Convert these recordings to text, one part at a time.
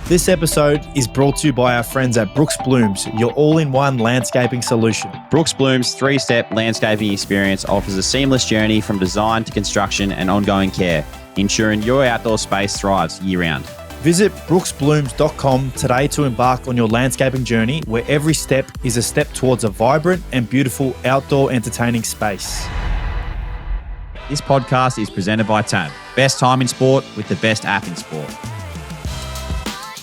This episode is brought to you by our friends at Brooks Blooms, your all-in-one landscaping solution. Brooks Bloom's three-step landscaping experience offers a seamless journey from design to construction and ongoing care, ensuring your outdoor space thrives year-round. Visit brooksblooms.com today to embark on your landscaping journey, where every step is a step towards a vibrant and beautiful outdoor entertaining space. This podcast is presented by Tab. Best time in sport with the best app in sport.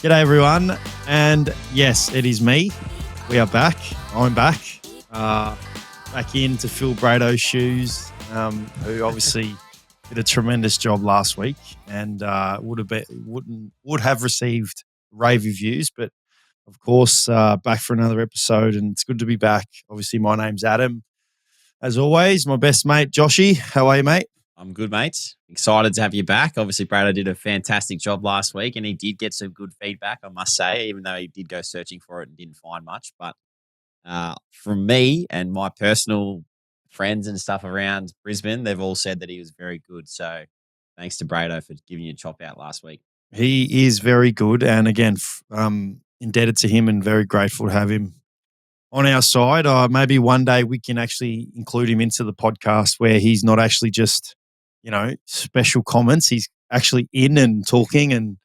G'day everyone, and yes, it is me. We are back. I'm back. Back in to fill Brado's shoes, who obviously did a tremendous job last week and would have received rave reviews, but of course, back for another episode, and it's good to be back. Obviously, my name's Adam. As always, my best mate, Joshy. How are you, mate? I'm good, mate. Excited to have you back. Obviously, Brado did a fantastic job last week, and he did get some good feedback, I must say, even though he did go searching for it and didn't find much. But from me and my personal friends and stuff around Brisbane, they've all said that he was very good. So thanks to Brado for giving you a chop out last week. He is very good, and again, indebted to him and very grateful to have him on our side. Maybe one day we can actually include him into the podcast where he's not actually just, special comments. He's actually in and talking, and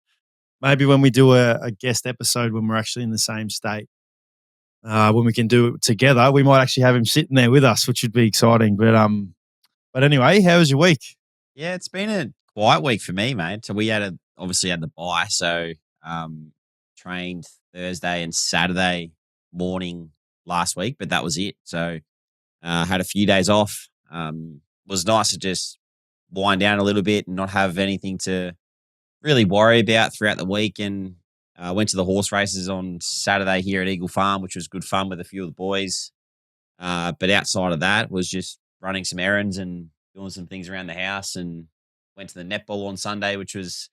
maybe when we do a guest episode when we're actually in the same state, when we can do it together, we might actually have him sitting there with us, which would be exciting. But anyway, how was your week? Yeah, it's been a quiet week for me, mate. So we obviously had the bye, so trained Thursday and Saturday morning last week, but that was it. So had a few days off. Was nice to just wind down a little bit and not have anything to really worry about throughout the week. And went to the horse races on Saturday here at Eagle Farm, which was good fun with a few of the boys. But outside of that, was just running some errands and doing some things around the house, and went to the netball on Sunday, which was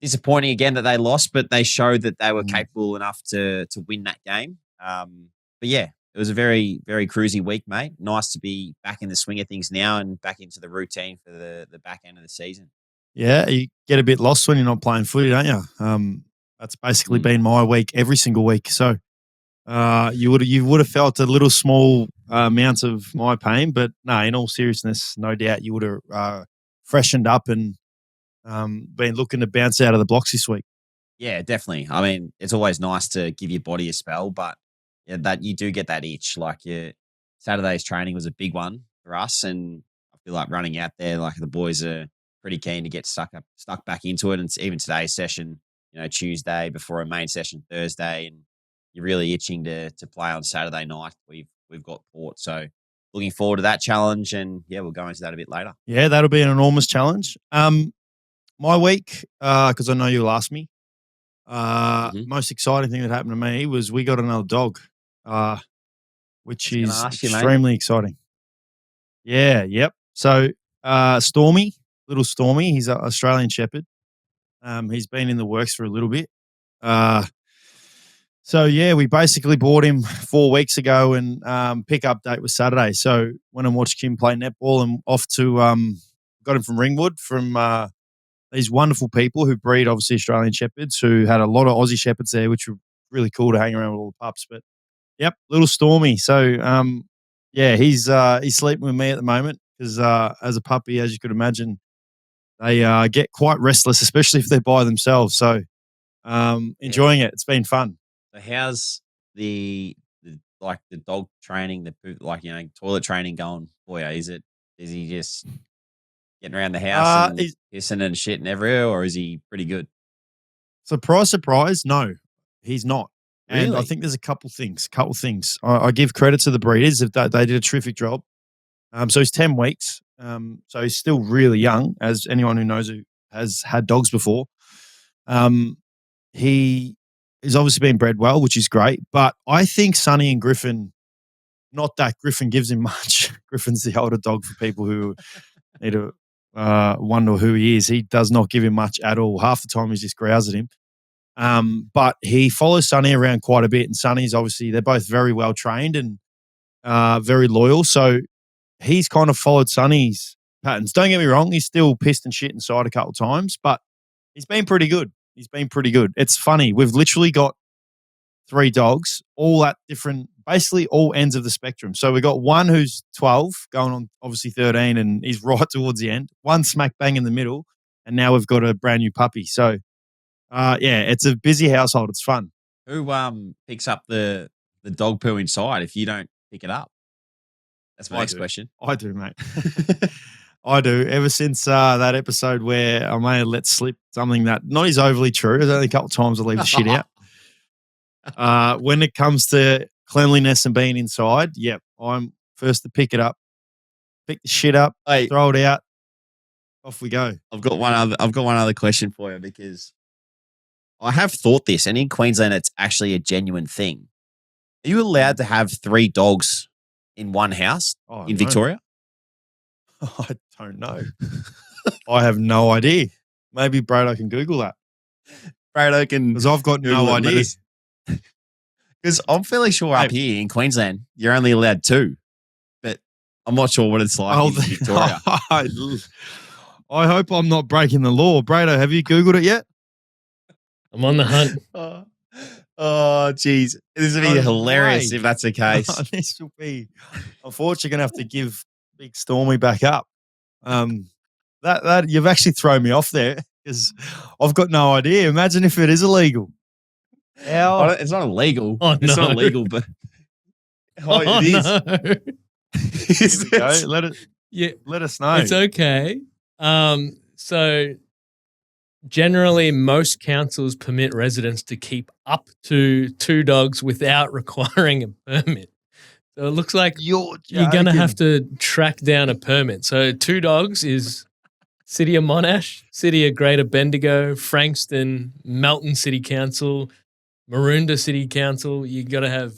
disappointing again that they lost, but they showed that they were capable enough to win that game. But yeah, it was a very, very cruisy week, mate. Nice to be back in the swing of things now and back into the routine for the back end of the season. Yeah, you get a bit lost when you're not playing footy, don't you? That's basically been my week every single week. So you would have felt a little small amount of my pain, but no, in all seriousness, no doubt you would have freshened up and been looking to bounce out of the blocks this week. Yeah, definitely. I mean, it's always nice to give your body a spell, but yeah, that you do get that itch. Like Saturday's training was a big one for us, and I feel like running out there, like the boys are pretty keen to get stuck back into it. And even today's session, Tuesday before a main session Thursday, and you're really itching to play on Saturday night. We've got Port, so looking forward to that challenge, and yeah, we'll go into that a bit later. Yeah, that'll be an enormous challenge. My week, because I know you'll ask me, most exciting thing that happened to me was we got another dog, which is extremely exciting. Yeah, yep. So Stormy, little Stormy, he's an Australian Shepherd. He's been in the works for a little bit. So yeah, we basically bought him 4 weeks ago, and pickup date was Saturday. So went and watched Kim play netball, and off to got him from Ringwood from these wonderful people who breed obviously Australian Shepherds, who had a lot of Aussie Shepherds there, which were really cool to hang around with all the pups. But yep, little Stormy. So yeah, he's sleeping with me at the moment because as a puppy, as you could imagine, they get quite restless, especially if they're by themselves. So enjoying it. It's been fun. So how's the dog training, toilet training going for you? Is he just getting around the house and pissing and shitting everywhere, or is he pretty good? Surprise, no, he's not. Really? And I think there's a couple things. I give credit to the breeders if they did a terrific job. So he's 10 weeks. So he's still really young, as anyone who knows who has had dogs before. He is obviously being bred well, which is great. But I think Sonny and Griffin, not that Griffin gives him much. Griffin's the older dog for people who need to wonder who he is. He does not give him much at all. Half the time he's just growls at him. But he follows Sonny around quite a bit, and Sonny's obviously, they're both very well trained and very loyal. So he's kind of followed Sonny's patterns. Don't get me wrong, he's still pissed and shit inside a couple of times, but he's been pretty good. He's been pretty good. It's funny. We've literally got 3 dogs, all at different, basically all ends of the spectrum. So we got one who's 12, going on obviously 13, and he's right towards the end. One smack bang in the middle, and now we've got a brand new puppy. So, it's a busy household. It's fun. Who picks up the dog poo inside if you don't pick it up? That's my next question. I do, mate. I do. Ever since that episode where I may have let slip something that not is overly true. There's only a couple of times I leave the shit out. When it comes to cleanliness and being inside, I'm first to pick it up, pick the shit up, throw it out, off we go. I've got one other question for you, because I have thought this, and in Queensland, it's actually a genuine thing. Are you allowed to have 3 dogs in one house in Victoria? I don't know. I have no idea. Maybe Brado can Google that. Brado can, because I've got no idea. Because I'm fairly sure up here in Queensland, you're only allowed 2, but I'm not sure what it's like in Victoria. I hope I'm not breaking the law. Brado, have you Googled it yet? I'm on the hunt. Oh, geez. This would be hilarious if that's the case. This will be, unfortunately, going to have to give Big Stormy back up. That you've actually thrown me off there, because I've got no idea. Imagine if it is illegal. It's not illegal. It's not illegal, but it is. No. Here we go. Let us know. It's okay. So generally, most councils permit residents to keep up to 2 dogs without requiring a permit. So it looks like you're going to have to track down a permit. So 2 dogs is City of Monash, City of Greater Bendigo, Frankston, Melton City Council, Maroondah City Council. You got to have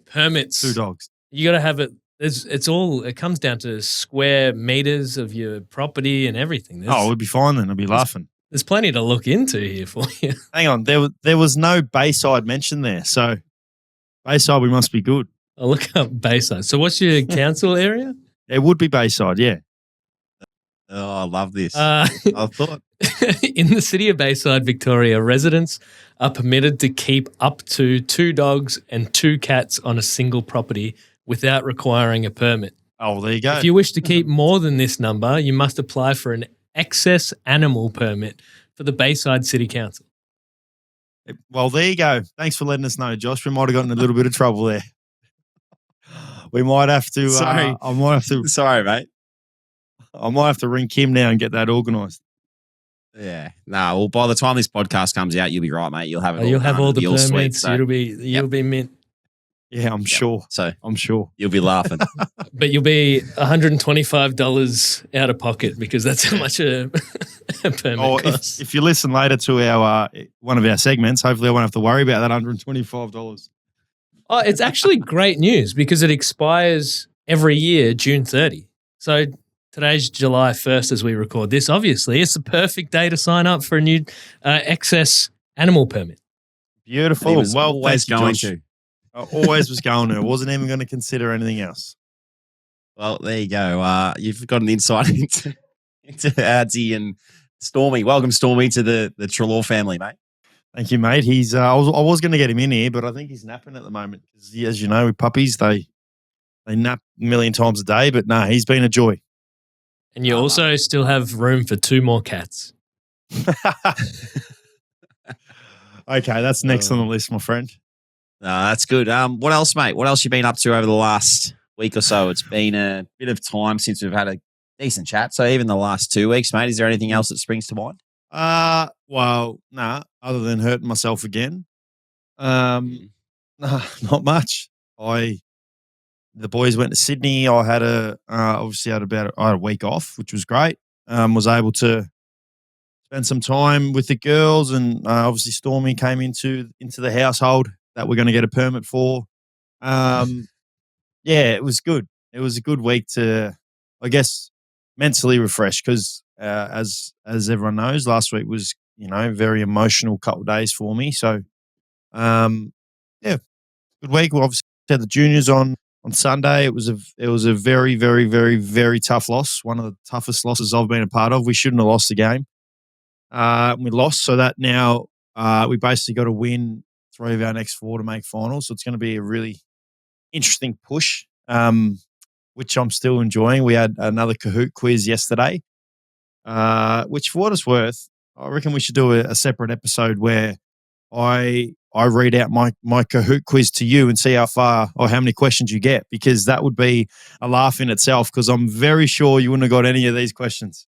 permits. 2 dogs. You got to have it. It comes down to square meters of your property and everything. We'll be fine then. I'll be laughing. There's plenty to look into here for you. Hang on. There was no Bayside mentioned there. So Bayside, we must be good. I'll look up Bayside. So what's your council area? It would be Bayside, yeah. Oh, I love this. I thought. In the city of Bayside, Victoria, residents are permitted to keep up to 2 dogs and 2 cats on a single property without requiring a permit. Oh, there you go. If you wish to keep more than this number, you must apply for an excess animal permit for the Bayside City Council. Well, there you go. Thanks for letting us know, Josh. We might have gotten a little bit of trouble there. We might have to. Sorry. I might have to. Sorry, mate. I might have to ring Kim now and get that organised. Yeah. No, well, by the time this podcast comes out, you'll be right, mate. You'll have it all. You'll have all the permits. Sweet, so. You'll be mint. Yeah, I'm sure. So I'm sure. You'll be laughing. But you'll be $125 out of pocket, because that's how much a permit costs. If you listen later to our one of our segments, hopefully I won't have to worry about that $125. Oh, it's actually great news, because it expires every year, June 30. So today's July 1st as we record this. Obviously, it's the perfect day to sign up for a new excess animal permit. Beautiful. Well, always going to. I always was going to. I wasn't even going to consider anything else. Well, there you go. You've got an insight into Adsy and Stormy. Welcome, Stormy, to the Trelaw family, mate. Thank you, mate. He's I was going to get him in here, but I think he's napping at the moment. As you know, with puppies, they nap a million times a day. But no, he's been a joy. And you also still have room for 2 more cats. Okay, that's next on the list, my friend. That's good. What else, mate? What else you been up to over the last week or so? It's been a bit of time since we've had a decent chat. So even the last 2 weeks, mate, is there anything else that springs to mind? Well, nah, other than hurting myself again. Nah, not much. The boys went to Sydney. I had obviously had a week off, which was great. Was able to spend some time with the girls, and obviously Stormy came into the household that we're going to get a permit for. Yeah, it was good. It was a good week to, I guess, mentally refresh, because as everyone knows, last week was, very emotional couple of days for me. So, yeah, good week. We obviously had the juniors on Sunday. It was a very, very, very, very tough loss. One of the toughest losses I've been a part of. We shouldn't have lost the game. We lost, so that now We basically got to win 3 of our next 4 to make finals. So it's going to be a really interesting push, which I'm still enjoying. We had another Kahoot quiz yesterday, which for what it's worth, I reckon we should do a separate episode where I read out my Kahoot quiz to you and see how far or how many questions you get, because that would be a laugh in itself, because I'm very sure you wouldn't have got any of these questions.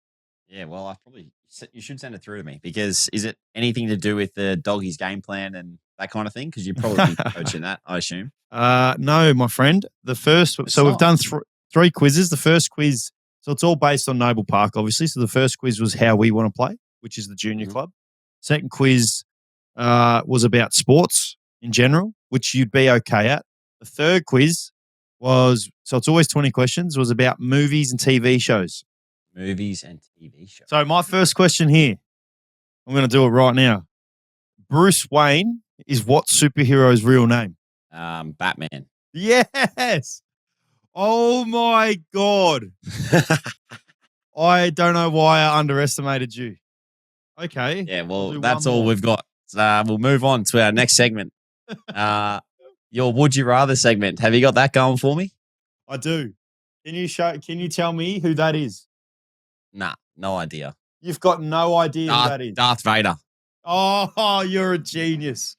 Yeah, well, you should send it through to me, because is it anything to do with the doggies game plan and that kind of thing? Because you'd probably be coaching that, I assume. No, my friend. The first, we've done 3 quizzes. The first quiz, so it's all based on Noble Park, obviously. So the first quiz was how we want to play, which is the junior club. Second quiz was about sports in general, which you'd be okay at. The third quiz was, so it's always 20 questions, was about movies and TV shows. Movies and TV shows. So my first question here, I'm going to do it right now. Bruce Wayne is what superhero's real name? Batman. Yes. Oh my God. I don't know why I underestimated you. Okay. Yeah, well, that's all we've got. We'll move on to our next segment. Your Would You Rather segment. Have you got that going for me? I do. Can you tell me who that is? Nah, no idea. You've got no idea who that is. Darth Vader. Oh, you're a genius.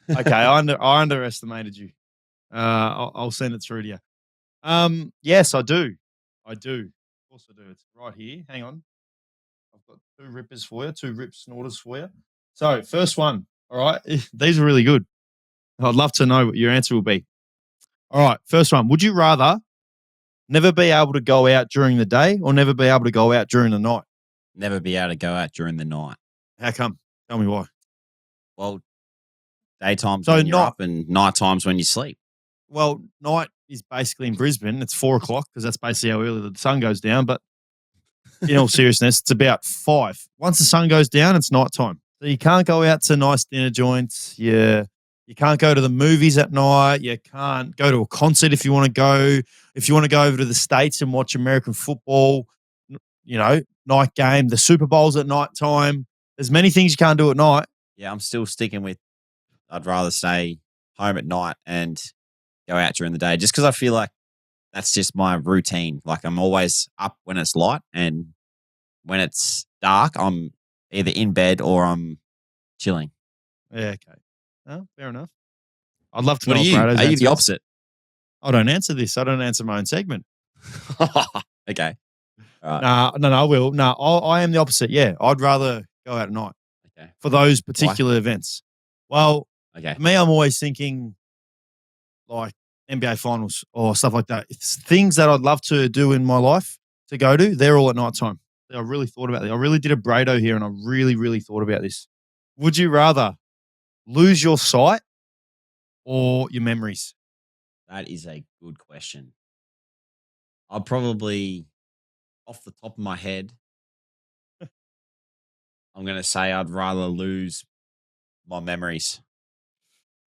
Okay, I underestimated you. I'll send it through to you. Yes, I do. Of course I do. It's right here. Hang on. I've got 2 rippers for you, 2 rip snorters for you. So, first one. All right. These are really good. I'd love to know what your answer will be. All right. First one. Would you rather never be able to go out during the day or never be able to go out during the night? Never be able to go out during the night. How come? Tell me why. Well, daytime's when you're up and night time's when you sleep. Well, night is basically in Brisbane. It's 4 o'clock because that's basically how early the sun goes down. But in all seriousness, it's about 5. Once the sun goes down, it's night time. So you can't go out to nice dinner joints. You can't go to the movies at night. You can't go to a concert if you want to go. If you want to go over to the States and watch American football, night game, the Super Bowl's at night time. There's many things you can't do at night. Yeah, I'm still sticking with I'd rather stay home at night and go out during the day, just because I feel like that's just my routine. Like I'm always up when it's light, and when it's dark, I'm either in bed or I'm chilling. Yeah, okay. Oh, fair enough. I'd love to know. What are you? Are you the opposite? I don't answer this. I don't answer my own segment. Okay. All right. No, I will. No, I am the opposite. Yeah, I'd rather go out at night. Okay. For those particular events. Well, okay. For me, I'm always thinking like NBA finals or stuff like that. It's things that I'd love to do in my life to go to. They're all at night time. I really thought about it. I really did a Brado here, and I really, really thought about this. Would you rather lose your sight or your memories? That is a good question. I'll probably, off the top of my head, I'm going to say I'd rather lose my memories.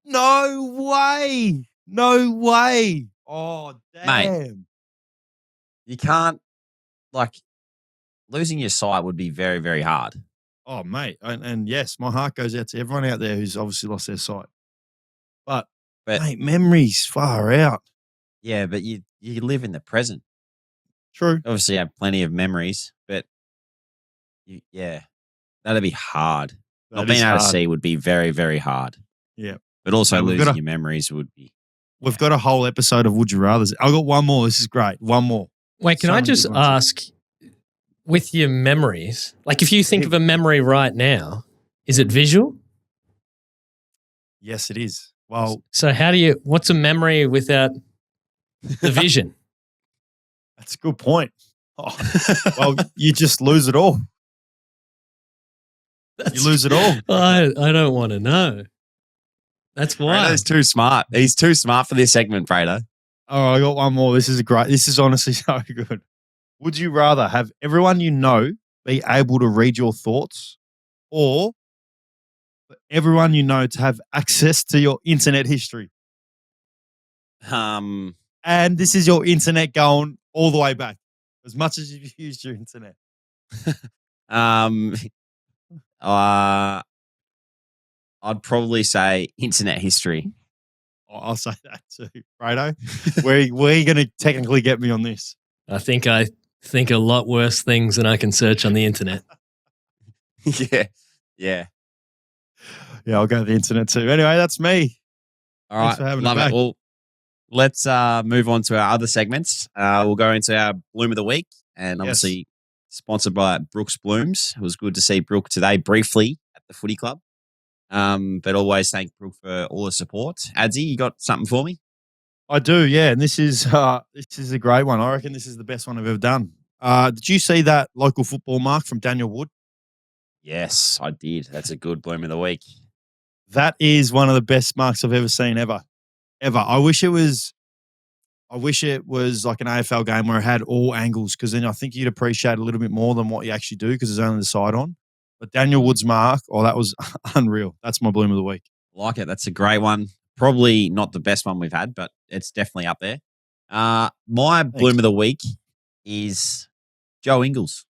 No way. No way. Oh, damn. Mate, you can't, losing your sight would be very, very hard. Oh, mate. And yes, my heart goes out to everyone out there who's obviously lost their sight. But mate, memories far out. Yeah, but you live in the present. True. Obviously, you have plenty of memories, but that'd be hard. Not being able to see would be very, very hard. Yeah. But also losing your memories would be. We've got a whole episode of Would You Rathers. I've got one more. This is great. One more. Wait, can I just ask, with your memories, like if you think of a memory right now, is it visual? Yes, it is. Well, so what's a memory without the vision? That's a good point. Oh, well, you just lose it all. You lose it all. I don't want to know. That's why. Fredo's too smart. He's too smart for this segment, Fredo. Oh, I got one more. This is honestly so good. Would you rather have everyone you know be able to read your thoughts, or for everyone you know to have access to your internet history? And this is your internet going all the way back, as much as you've used your internet. I'd probably say internet history. I'll say that too, Fredo. Where are you going to technically get me on this? I think a lot worse things than I can search on the internet. Yeah. Yeah, I'll go to the internet too. Anyway, that's me. All Thanks right. for having Love me it. back. Well, let's move on to our other segments. We'll go into our Bloom of the Week, and Yes. obviously sponsored by Brooks Blooms. It was good to see Brooke today briefly at the footy club. But always thank Brooke for all the support. Adsy, you got something for me? I do, yeah. And this is a great one. I reckon this is the best one I've ever done. Did you see that local football mark from Daniel Wood? Yes, I did. That's a good Bloom of the Week. That is one of the best marks I've ever seen ever. I wish it was like an AFL game where it had all angles, because then I think you'd appreciate it a little bit more than what you actually do, because there's only the side on. But Daniel Wood's mark, that was unreal. That's my Bloom of the Week. Like it. That's a great one. Probably not the best one we've had, but it's definitely up there. My Bloom of the Week is Joe Ingles.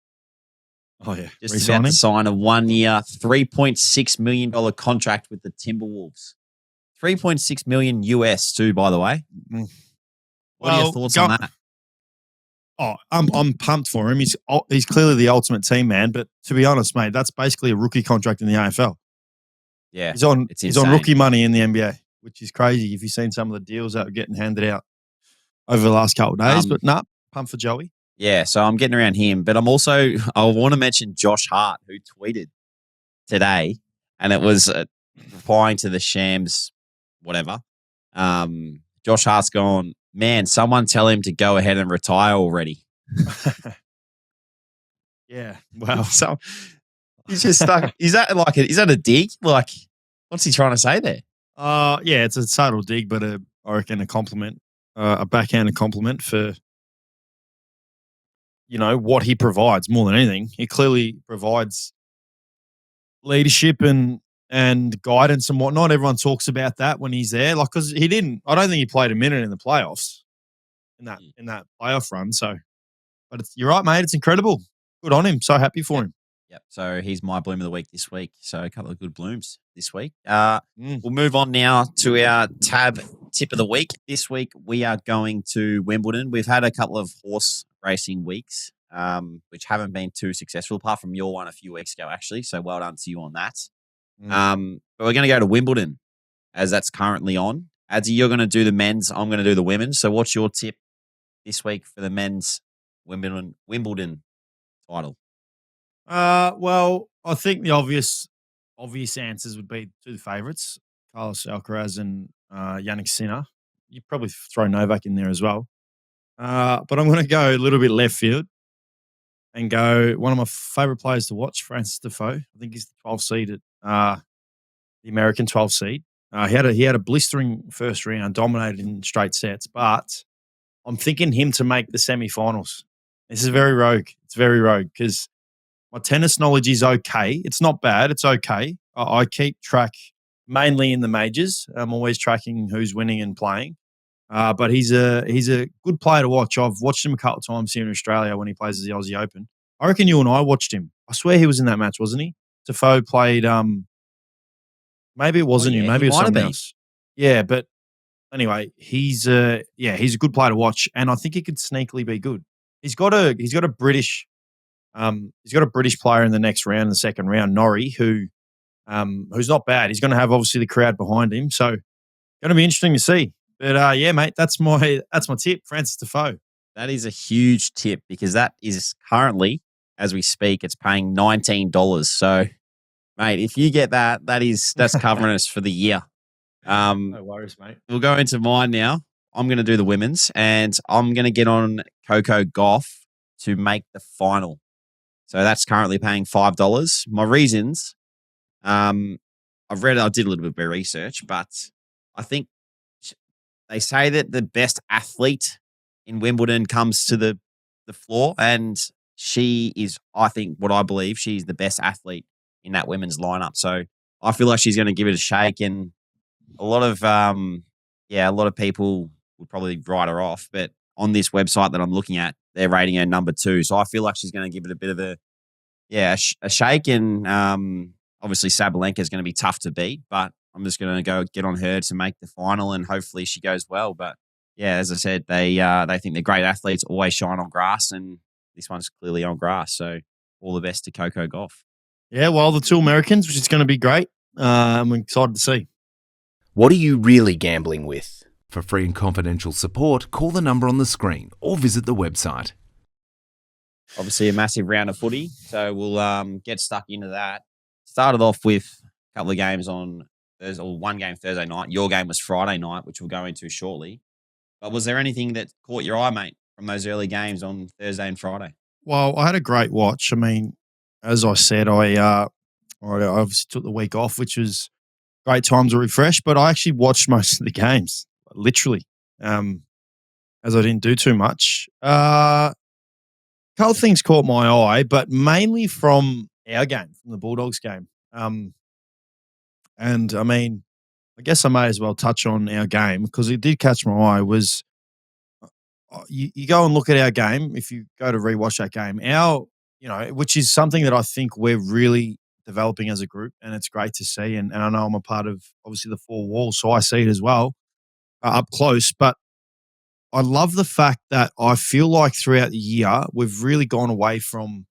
Oh, yeah. Just Re-signing? about to sign a 1 year, $3.6 million contract with the Timberwolves. $3.6 million US too, by the way. What are your thoughts on that? Oh, I'm pumped for him. He's clearly the ultimate team man, but to be honest, mate, that's basically a rookie contract in the AFL. Yeah. He's on rookie money in the NBA, which is crazy if you've seen some of the deals that are getting handed out over the last couple of days. But pumped for Joey. Yeah, so I'm getting around him, but I want to mention Josh Hart, who tweeted today, and it was replying to the Shams, whatever. Josh Hart's gone, man, someone tell him to go ahead and retire already. Yeah, wow. So he's just stuck. Is that a dig? Like, what's he trying to say there? Yeah, it's a subtle dig, but I reckon a compliment, a backhanded compliment for, what he provides more than anything. He clearly provides leadership and guidance and whatnot. Everyone talks about that when he's there, because I don't think he played a minute in the playoffs in that playoff run. So, but you're right, mate. It's incredible. Good on him. So happy for him. Yep. So he's my Bloom of the Week this week. So a couple of good blooms this week. We'll move on now to our tab tip of the week. This week we are going to Wimbledon. We've had a couple of horse racing weeks, which haven't been too successful, apart from your one a few weeks ago, actually. So well done to you on that. But we're going to go to Wimbledon, as that's currently on. Adsy, you're going to do the men's. I'm going to do the women's. So what's your tip this week for the men's Wimbledon title? Well, I think the obvious answers would be to the favourites, Carlos Alcaraz and Yannick Sinner. You'd probably throw Novak in there as well. But I'm going to go a little bit left field and go one of my favourite players to watch, Francis Defoe. I think he's the 12th seed at the American 12th seed. He had a blistering first round, dominated in straight sets, but I'm thinking him to make the semi-finals. This is very rogue. It's very rogue because my tennis knowledge is okay. It's not bad. It's okay. I keep track mainly in the majors. I'm always tracking who's winning and playing. But he's a good player to watch. I've watched him a couple of times here in Australia when he plays at the Aussie Open. I reckon you and I watched him. I swear he was in that match, wasn't he? Defoe played. Maybe it wasn't you. Maybe it was someone else. Yeah, but anyway, he's a good player to watch, and I think he could sneakily be good. He's got a British player in the next round, in the second round, Norrie, who's not bad. He's going to have obviously the crowd behind him, so going to be interesting to see. But yeah, mate, that's my tip, Francis Defoe. That is a huge tip because that is currently, as we speak, it's paying $19. So, mate, if you get that's covering us for the year. No worries, mate. We'll go into mine now. I'm going to do the women's, and I'm going to get on Coco Gauff to make the final. So that's currently paying $5. My reasons, I did a little bit of research, but I think they say that the best athlete in Wimbledon comes to the floor, and she is, I think, what I believe, she's the best athlete in that women's lineup. So I feel like she's going to give it a shake, and a lot of people would probably write her off, but on this website that I'm looking at, they're rating her number 2. So I feel like she's going to give it a bit of a shake, and obviously Sabalenka is going to be tough to beat, but I'm just going to go get on her to make the final, and hopefully she goes well. But yeah, as I said, they think they're great athletes, always shine on grass, and this one's clearly on grass. So all the best to Coco Golf. Yeah, well, the two Americans, which is going to be great. I'm excited to see. What are you really gambling with? For free and confidential support, call the number on the screen or visit the website. Obviously, a massive round of footy, so we'll get stuck into that. Started off with a couple of games on Thursday, or one game Thursday night. Your game was Friday night, which we'll go into shortly. But was there anything that caught your eye, mate, from those early games on Thursday and Friday? Well, I had a great watch. I mean, as I said, I obviously took the week off, which was great time to refresh, but I actually watched most of the games, literally, as I didn't do too much. A couple of things caught my eye, but mainly from our game, from the Bulldogs game. And I mean, I guess I may as well touch on our game because it did catch my eye. Was you go and look at our game, if you go to rewatch that game, which is something that I think we're really developing as a group, and it's great to see. And I know I'm a part of, obviously, the four walls, so I see it as well up close. But I love the fact that I feel like throughout the year, we've really gone away from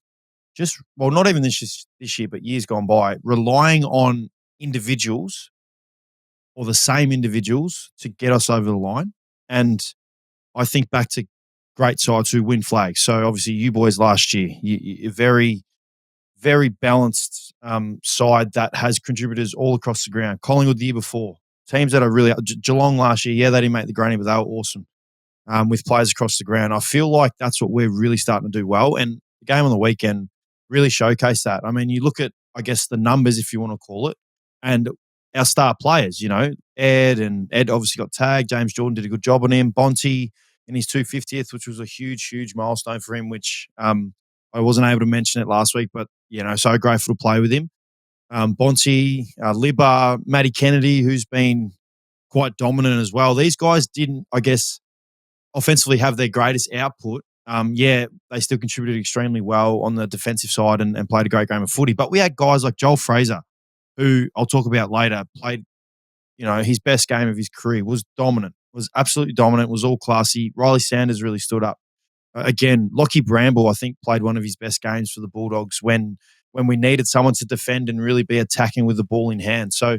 not even this year, but years gone by, relying on individuals or the same individuals to get us over the line. And I think back to great sides who win flags. So obviously you boys last year, you very, very balanced side that has contributors all across the ground. Collingwood the year before. Teams that are really – Geelong last year, yeah, they didn't make the granny, but they were awesome with players across the ground. I feel like that's what we're really starting to do well. And the game on the weekend really showcased that. I mean, you look at, I guess, the numbers, if you want to call it, and our star players, Ed obviously got tagged. James Jordan did a good job on him. Bonty in his 250th, which was a huge, huge milestone for him, which I wasn't able to mention it last week, but, so grateful to play with him. Bonty, Libba, Matty Kennedy, who's been quite dominant as well. These guys didn't, I guess, offensively have their greatest output. They still contributed extremely well on the defensive side and played a great game of footy. But we had guys like Joel Fraser, who I'll talk about later, played, his best game of his career, was dominant, was absolutely dominant, was all classy. Riley Sanders really stood up. Again, Lockie Bramble, I think, played one of his best games for the Bulldogs when we needed someone to defend and really be attacking with the ball in hand. So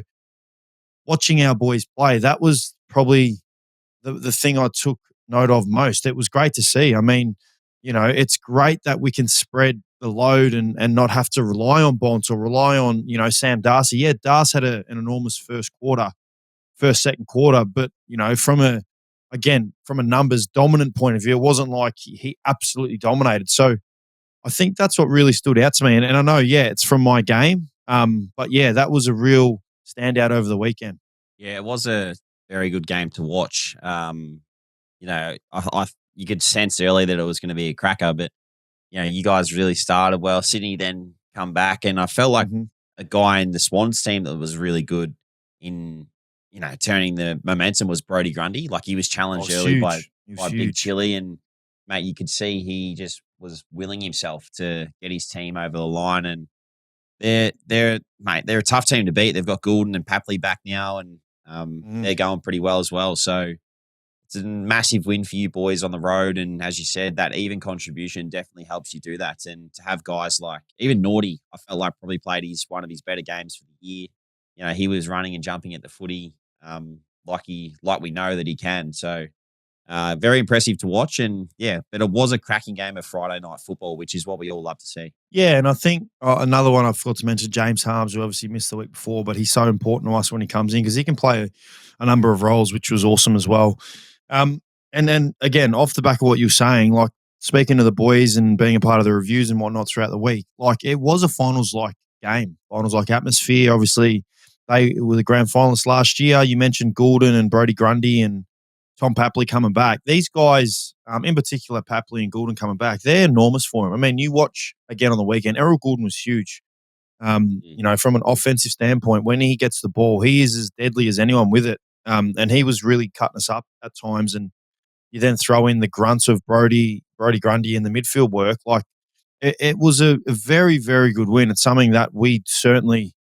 watching our boys play, that was probably the thing I took note of most. It was great to see. I mean, it's great that we can spread the load and not have to rely on Bonds or rely on, Sam Darcy. Yeah, Darcy had an enormous second quarter, but, from a numbers dominant point of view, it wasn't like he absolutely dominated. So I think that's what really stood out to me. And I know, it's from my game. But yeah, that was a real standout over the weekend. Yeah, it was a very good game to watch. You could sense early that it was going to be a cracker, but you guys really started well. Sydney then come back, and I felt like a guy in the Swans team that was really good in turning the momentum was Brodie Grundy. Like, he was challenged early by Big Chili, and mate, you could see he just was willing himself to get his team over the line. And they're a tough team to beat. They've got Goulden and Papley back now, and they're going pretty well as well. So it's a massive win for you boys on the road. And as you said, that even contribution definitely helps you do that. And to have guys like even Naughty, I felt like probably played one of his better games for the year. He was running and jumping at the footy like we know that he can. So very impressive to watch. And but it was a cracking game of Friday night football, which is what we all love to see. Yeah, and I think another one I forgot to mention, James Harms, who obviously missed the week before, but he's so important to us when he comes in because he can play a number of roles, which was awesome as well. And then, again, off the back of what you're saying, like speaking to the boys and being a part of the reviews and whatnot throughout the week, like it was a finals-like game, finals-like atmosphere. Obviously, they were the grand finalists last year. You mentioned Goulden and Brodie Grundy and Tom Papley coming back. These guys, in particular, Papley and Goulden coming back, they're enormous for him. I mean, you watch again on the weekend, Errol Goulden was huge. From an offensive standpoint, when he gets the ball, he is as deadly as anyone with it. And he was really cutting us up at times. And you then throw in the grunts of Brodie Grundy in the midfield work. Like it was a very, very good win. It's something that we certainly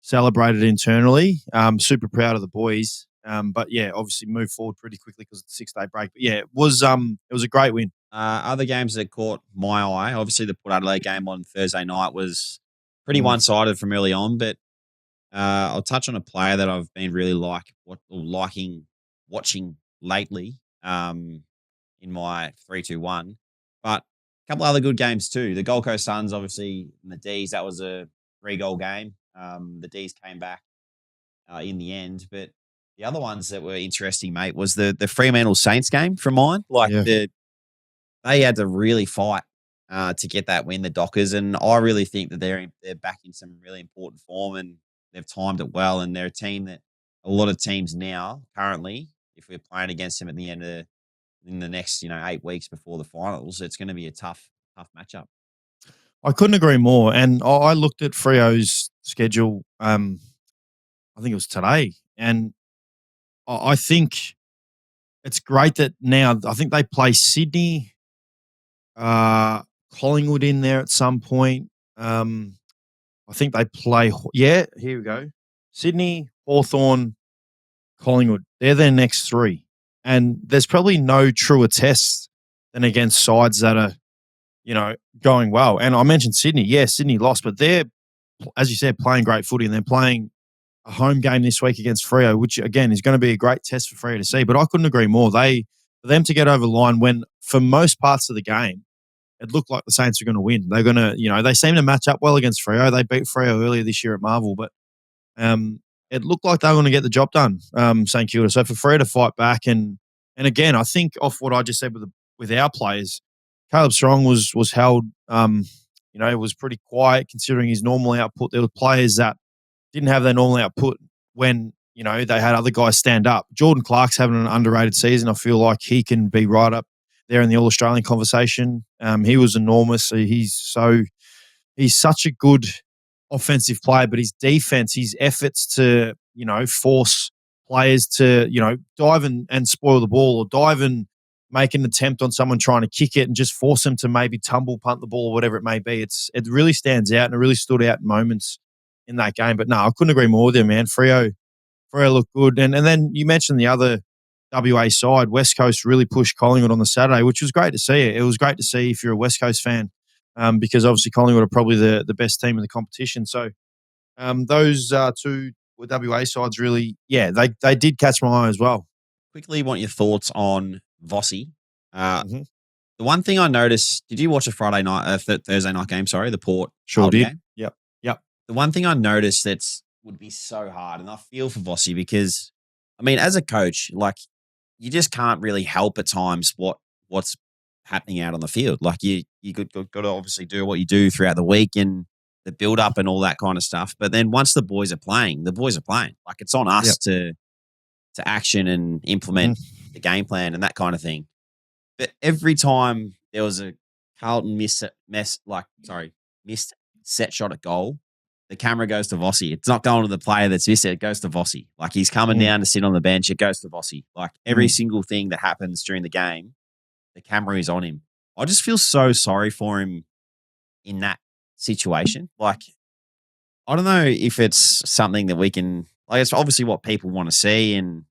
celebrated internally. Super proud of the boys. But yeah, obviously moved forward pretty quickly because of the 6-day break. But yeah, it was a great win. Other games that caught my eye, obviously the Port Adelaide game on Thursday night was pretty one-sided from early on, but I'll touch on a player that I've been really liking watching lately in my 3-2-1. But a couple other good games too. The Gold Coast Suns, obviously, and the D's, that was a 3-goal game. The D's came back in the end, but the other ones that were interesting, mate, was the Fremantle Saints game from mine. They had to really fight to get that win, the Dockers, and I really think that they're back in some really important form and they've timed it well. And they're a team that a lot of teams now currently, if we're playing against them at the end of in the next 8 weeks before the finals, it's going to be a tough matchup. I couldn't agree more. And I looked at Freo's schedule. I think it was today, and I think it's great that now I think they play Sydney, Collingwood in there at some point. I think they play. Yeah, here we go. Sydney, Hawthorn, Collingwood. They're their next 3, and there's probably no truer test than against sides that are, going well. And I mentioned Sydney. Yeah, Sydney lost, but they're, as you said, playing great footy, and they're playing a home game this week against Freo, which again is going to be a great test for Freo to see. But I couldn't agree more. For them to get over the line when, for most parts of the game, it looked like the Saints were going to win. They're going to, they seem to match up well against Freo. They beat Freo earlier this year at Marvel, but it looked like they were going to get the job done, St Kilda. So for Freo to fight back, and again, I think off what I just said with our players, Caleb Strong was held, was pretty quiet considering his normal output. There were players that didn't have their normal output when, they had other guys stand up. Jordan Clark's having an underrated season. I feel like he can be right up there in the All-Australian conversation. He was enormous. He's such a good offensive player, but his defense, his efforts to, force players to, dive and spoil the ball, or dive and make an attempt on someone trying to kick it and just force them to maybe tumble, punt the ball, or whatever it may be. It really stands out, and it really stood out in moments in that game. But no, I couldn't agree more with you, man. Freo looked good. And then you mentioned the other WA side, West Coast really pushed Collingwood on the Saturday, which was great to see. It was great to see if you're a West Coast fan, because obviously Collingwood are probably the best team in the competition. So those two WA sides really, they did catch my eye as well. Quickly, want your thoughts on Vossi. The one thing I noticed, did you watch a Thursday night game? Sorry, the Port sure did. Game? Yep. The one thing I noticed would be so hard, and I feel for Vossi because, I mean, as a coach, like, you just can't really help at times what's happening out on the field. Like, you got to obviously do what you do throughout the week and the build up and all that kind of stuff. But then once the boys are playing. Like, it's on us to action and implement the game plan and that kind of thing. But every time there was a Carlton missed set shot at goal, the camera goes to Vossi. It's not going to the player that's missed it. It goes to Vossi. Like, he's coming down to sit on the bench. It goes to Vossi. Like, every single thing that happens during the game, the camera is on him. I just feel so sorry for him in that situation. Like, I don't know if it's something that we can, like, it's obviously what people want to see and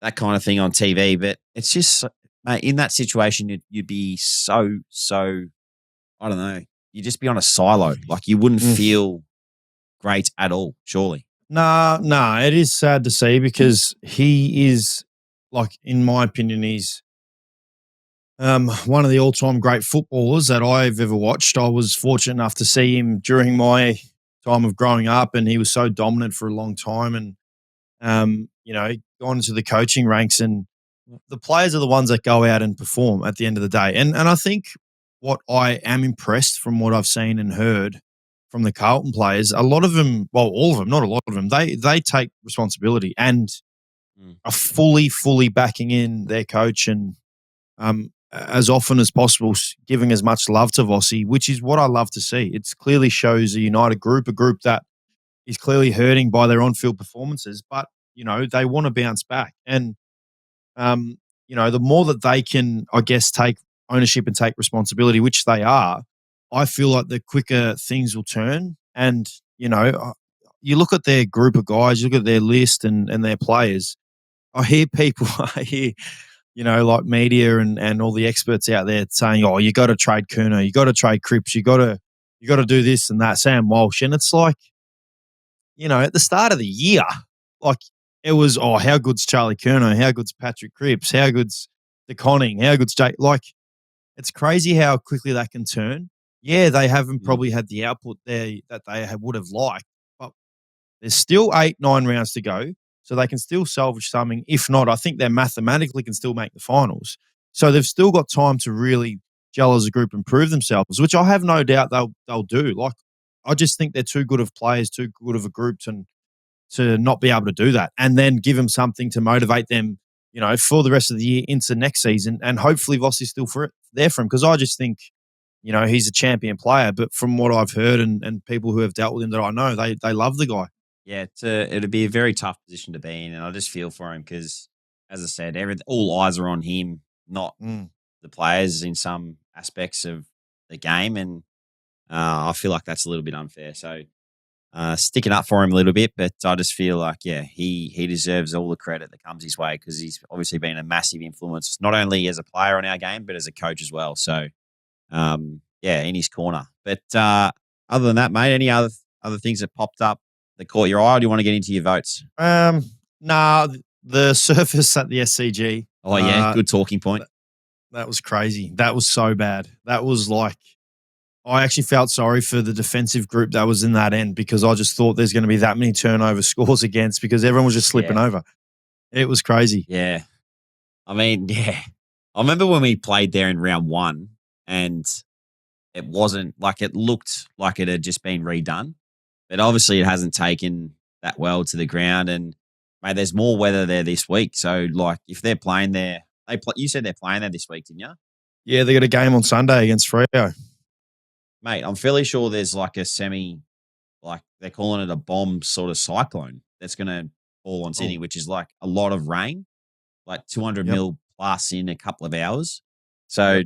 that kind of thing on TV, but it's just, mate, in that situation, you'd be so, I don't know, you'd just be on a silo. Like, you wouldn't feel great at all, surely. No, it is sad to see because he is, like, in my opinion, he's one of the all-time great footballers that I've ever watched. I was fortunate enough to see him during my time of growing up, and he was so dominant for a long time, and gone into the coaching ranks, and the players are the ones that go out and perform at the end of the day. And I think what I am impressed from what I've seen and heard from the Carlton players, a lot of them, well, all of them, not a lot of them, they take responsibility and are fully backing in their coach, and as often as possible giving as much love to Vossi, which is what I love to see. It clearly shows a united group, a group that is clearly hurting by their on-field performances, but, they want to bounce back. And, the more that they can, I guess, take ownership and take responsibility, which they are, I feel like the quicker things will turn. And, you look at their group of guys, you look at their list and their players. I hear people, like media and all the experts out there saying, "Oh, you got to trade Kerner, you got to trade Cripps, you got to do this and that." Sam Walsh, and it's like, at the start of the year, like it was, "Oh, how good's Charlie Kerner? How good's Patrick Cripps? How good's DeConning? How good's Jake?" Like, it's crazy how quickly that can turn. Yeah, they haven't probably had the output there that they would have liked, but there's still 8-9 rounds to go. So they can still salvage something. If not, I think they mathematically can still make the finals. So they've still got time to really gel as a group and prove themselves, which I have no doubt they'll do. Like, I just think they're too good of players, too good of a group to not be able to do that, and then give them something to motivate them, for the rest of the year into next season. And hopefully Voss is still there for him, because I just think, he's a champion player. But from what I've heard and people who have dealt with him that I know, they love the guy. Yeah, it'd be a very tough position to be in, and I just feel for him because, as I said, all eyes are on him, not the players in some aspects of the game, and I feel like that's a little bit unfair. So sticking up for him a little bit, but I just feel like, he deserves all the credit that comes his way because he's obviously been a massive influence, not only as a player in our game, but as a coach as well. So, in his corner. But other than that, mate, any other things that popped up that caught your eye, or do you want to get into your votes? Nah, the surface at the SCG. Oh, yeah, good talking point. That was crazy. That was so bad. That was like, I actually felt sorry for the defensive group that was in that end, because I just thought there's going to be that many turnover scores against, because everyone was just slipping over. It was crazy. Yeah. I mean, I remember when we played there in round 1 and it wasn't like, it looked like it had just been redone. But obviously it hasn't taken that well to the ground. And, mate, there's more weather there this week. So, like, if they're playing there, you said they're playing there this week, didn't you? Yeah, they got a game on Sunday against Freo. Mate, I'm fairly sure there's like a they're calling it a bomb sort of cyclone that's going to fall on Sydney, which is like a lot of rain, like 200 mil plus in a couple of hours. So,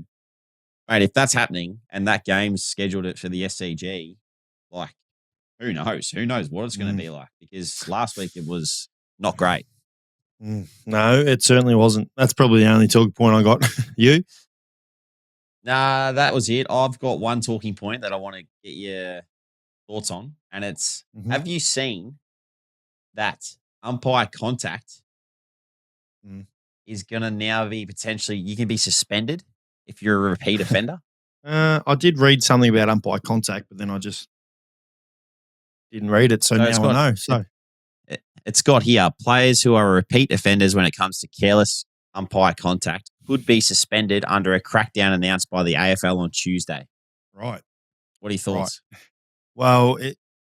mate, if that's happening and that game's scheduled for the SCG, like, who knows? Who knows what it's going to be like? Because last week it was not great. No, it certainly wasn't. That's probably the only talking point I got. You? Nah, that was it. I've got one talking point that I want to get your thoughts on, and it's, have you seen that umpire contact is going to now be potentially, you can be suspended if you're a repeat offender? I did read something about umpire contact, but then I just didn't read it, so now I know. So it's got here, players who are repeat offenders when it comes to careless umpire contact could be suspended under a crackdown announced by the AFL on Tuesday. Right. What are your thoughts? Right. Well,